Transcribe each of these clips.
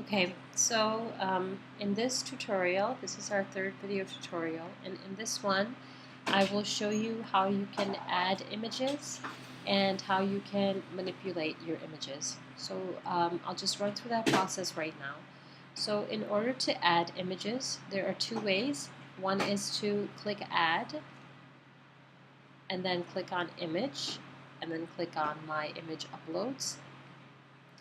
Okay, so in this tutorial, this is our third video tutorial, and in this one I will show you how you can add images and how you can manipulate your images. So I'll just run through that process right now. So in order to add images, there are two ways. One is to click Add and then click on Image and then click on My Image Uploads.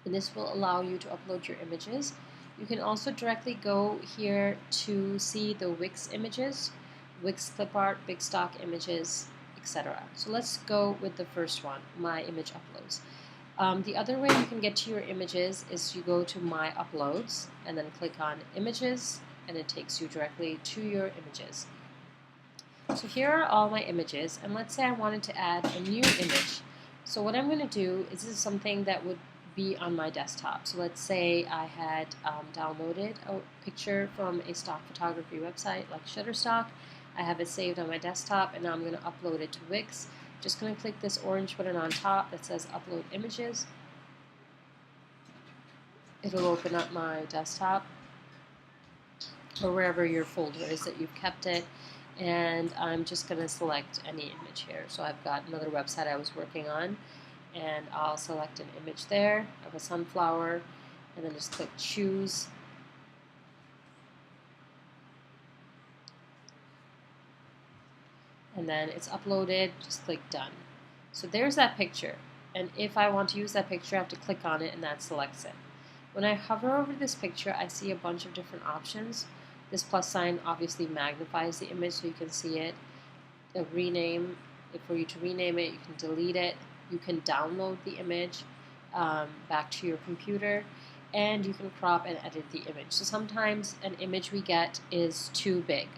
And this will allow you to upload your images. You can also directly go here to see the Wix images, Wix clip art, big stock images, etc. So let's go with the first one, My Image Uploads. The other way you can get to your images is you go to My Uploads and then click on Images, and it takes you directly to your images. So here are all my images, and let's say I wanted to add a new image. So what I'm going to do is this is something that would be on my desktop. So let's say I had downloaded a picture from a stock photography website like Shutterstock. I have it saved on my desktop, and now I'm going to upload it to Wix. Just going to click this orange button on top that says Upload Images. It'll open up my desktop or wherever your folder is that you've kept it. And I'm just going to select any image here. So I've got another website I was working on, and I'll select an image there of a sunflower, and then just click Choose. And then it's uploaded, just click Done. So there's that picture. And if I want to use that picture, I have to click on it, and that selects it. When I hover over this picture, I see a bunch of different options. This plus sign obviously magnifies the image so you can see it. The rename, for you to rename it, you can delete it. You can download the image back to your computer, and you can crop and edit the image. So sometimes an image we get is too big,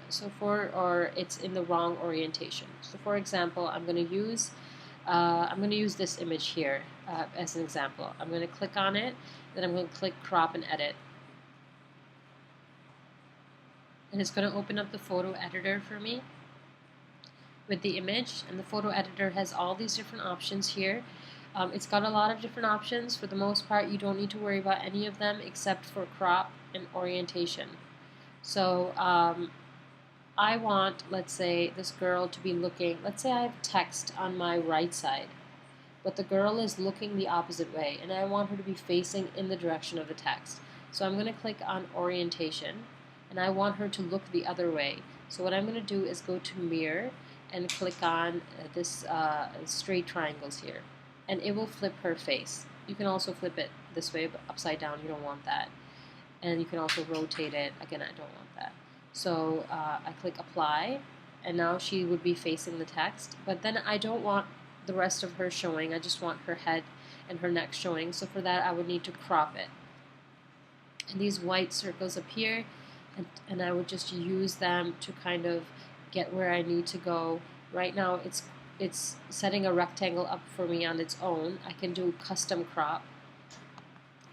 or it's in the wrong orientation. So for example, I'm going to use this image here as an example. I'm going to click on it, then I'm going to click crop and edit. And it's going to open up the photo editor for me with the image, and the photo editor has all these different options here. It's got a lot of different options. For the most part, you don't need to worry about any of them except for crop and orientation. So I want, let's say, this girl to be looking, let's say I have text on my right side, but the girl is looking the opposite way, and I want her to be facing in the direction of the text. So I'm going to click on orientation, and I want her to look the other way. So what I'm going to do is go to mirror and click on this straight triangles here, and it will flip her face. You can also flip it this way, but upside down, you don't want that. And you can also rotate it. Again, I don't want that. So I click apply, and now she would be facing the text, but then I don't want the rest of her showing. I just want her head and her neck showing. So for that, I would need to crop it. And these white circles appear, and I would just use them to kind of get where I need to go. Right now it's setting a rectangle up for me on its own. I can do custom crop,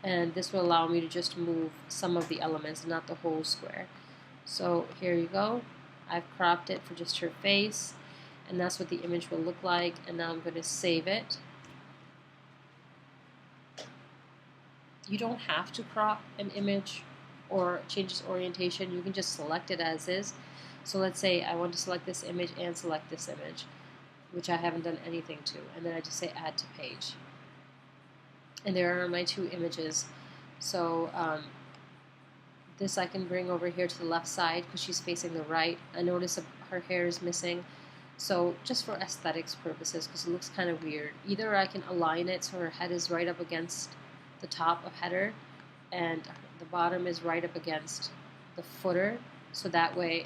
and this will allow me to just move some of the elements, not the whole square. So here you go. I've cropped it for just her face, and that's what the image will look like. And now I'm going to save it. You don't have to crop an image or change its orientation. You can just select it as is. So let's say I want to select this image and select this image, which I haven't done anything to, and then I just say add to page. And there are my two images. So this I can bring over here to the left side because she's facing the right. I notice her hair is missing. So just for aesthetics purposes, because it looks kind of weird, either I can align it so her head is right up against the top of header and the bottom is right up against the footer, so that way,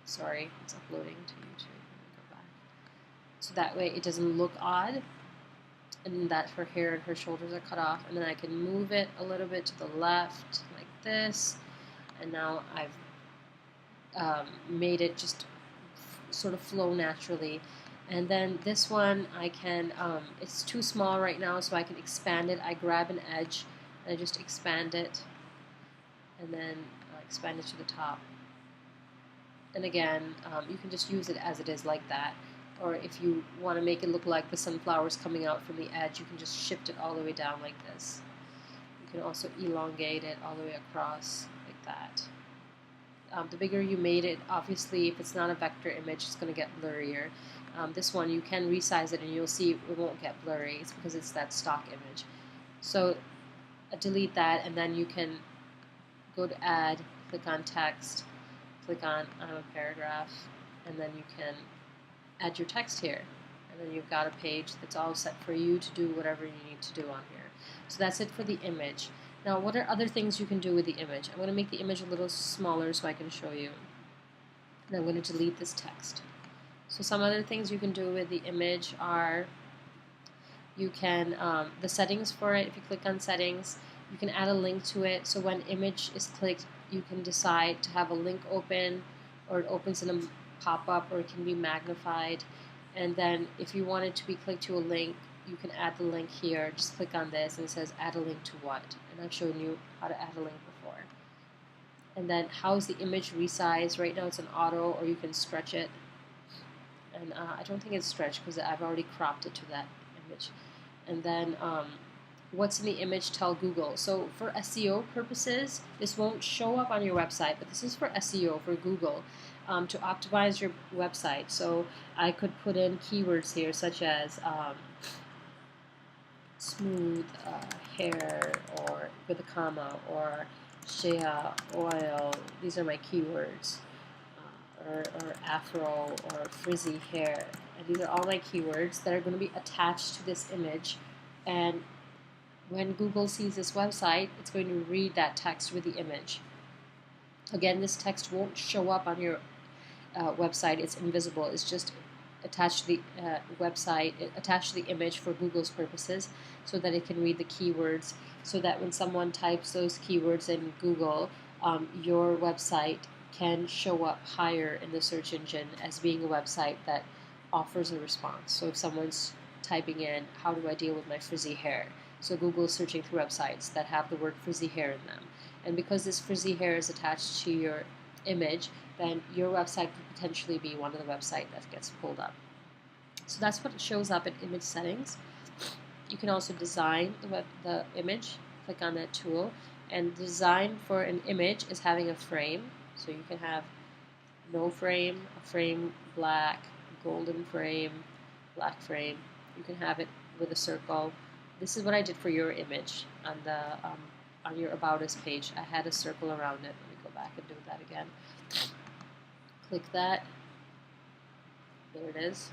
sorry, it's uploading to YouTube. Go back. So that way it doesn't look odd, and that her hair and her shoulders are cut off. And then I can move it a little bit to the left like this, and now I've made it just sort of flow naturally. And then this one I can, it's too small right now, so I can expand it. I grab an edge and I just expand it, and then expand it to the top. And again, you can just use it as it is like that. Or if you want to make it look like the sunflowers coming out from the edge, you can just shift it all the way down like this. can also elongate it all the way across like that. The bigger you made it, obviously, if it's not a vector image, it's going to get blurrier. This one, you can resize it and you'll see it won't get blurry. It's because it's that stock image. So delete that, and then you can go to add, click on text, click on a paragraph, and then you can add your text here. And then you've got a page that's all set for you to do whatever you need to do on here. So that's it for the image. Now, what are other things you can do with the image? I'm going to make the image a little smaller so I can show you. And I'm going to delete this text. So some other things you can do with the image are, you can, the settings for it, if you click on settings, you can add a link to it. So when image is clicked, you can decide to have a link open, or it opens in a pop-up, or it can be magnified. And then if you want it to be clicked to a link, you can add the link here. Just click on this and it says add a link to what? And I've shown you how to add a link before. And then how is the image resized? Right now it's an auto, or you can stretch it. And I don't think it's stretched because I've already cropped it to that image. And then what's in the image, tell Google. So for SEO purposes, this won't show up on your website, but this is for SEO, for Google, to optimize your website. So I could put in keywords here such as smooth hair, or with a comma, or shea oil. These are my keywords. Or afro, or frizzy hair. And these are all my keywords that are going to be attached to this image. And when Google sees this website, it's going to read that text with the image. Again, this text won't show up on your website. It's invisible. It's just attached to the website, attached to the image for Google's purposes, so that it can read the keywords, so that when someone types those keywords in Google, your website can show up higher in the search engine as being a website that offers a response. So if someone's typing in, how do I deal with my frizzy hair? So Google is searching through websites that have the word frizzy hair in them. And because this frizzy hair is attached to your image, then your website could potentially be one of the websites that gets pulled up. So that's what shows up in image settings. You can also design the image. Click on that tool. And design for an image is having a frame. So you can have no frame, a frame black, golden frame, black frame. You can have it with a circle. This is what I did for your image on the on your About Us page. I had a circle around it. Let me go back and do that again. Click that. There it is.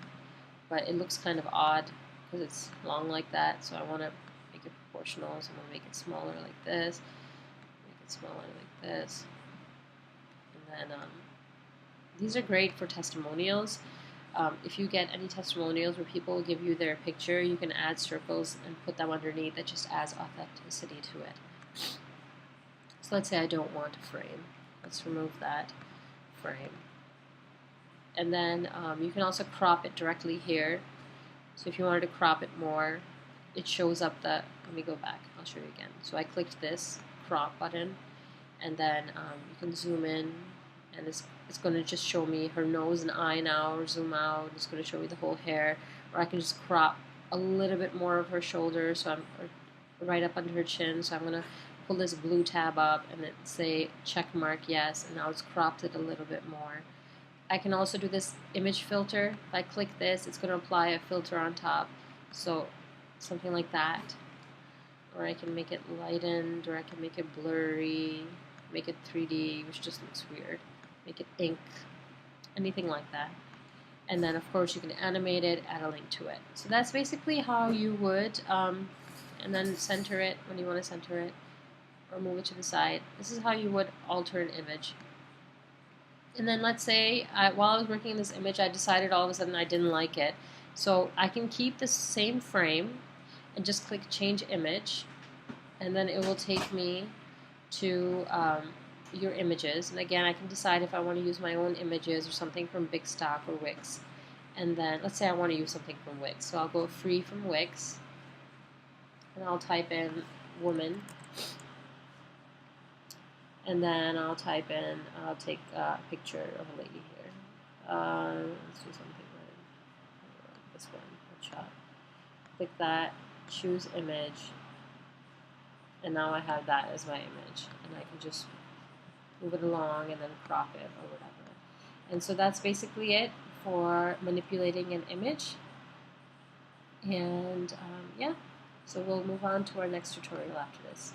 But it looks kind of odd because it's long like that. So I want to make it proportional. So I'm going to make it smaller like this. Make it smaller like this. And then these are great for testimonials. If you get any testimonials where people give you their picture, you can add circles and put them underneath. That just adds authenticity to it. So let's say I don't want a frame. Let's remove that frame. And then you can also crop it directly here. So if you wanted to crop it more, it shows up the, let me go back, I'll show you again. So I clicked this crop button, and then you can zoom in, and it's going to just show me her nose and eye now, or zoom out. It's going to show me the whole hair, or I can just crop a little bit more of her shoulder, so I'm right up under her chin. So I'm going to pull this blue tab up and then say check mark yes, and now it's cropped it a little bit more. I can also do this image filter. If I click this, it's going to apply a filter on top, so something like that. Or I can make it lightened, or I can make it blurry, make it 3D, which just looks weird. Make it ink, anything like that. And then, of course, you can animate it, add a link to it. So that's basically how you would, and then center it when you want to center it, or move it to the side. This is how you would alter an image. And then let's say, while I was working on this image, I decided all of a sudden I didn't like it. So I can keep the same frame and just click change image, and then it will take me to your images. And again, I can decide if I want to use my own images or something from Big Stock or Wix. And then let's say I want to use something from Wix. So I'll go free from Wix, and I'll type in woman. And then I'll type in, I'll take a picture of a lady here. Let's do something like this one, headshot. Click that, choose image, And now I have that as my image, and I can just move it along and then crop it or whatever. And so that's basically it for manipulating an image. And yeah, so we'll move on to our next tutorial after this.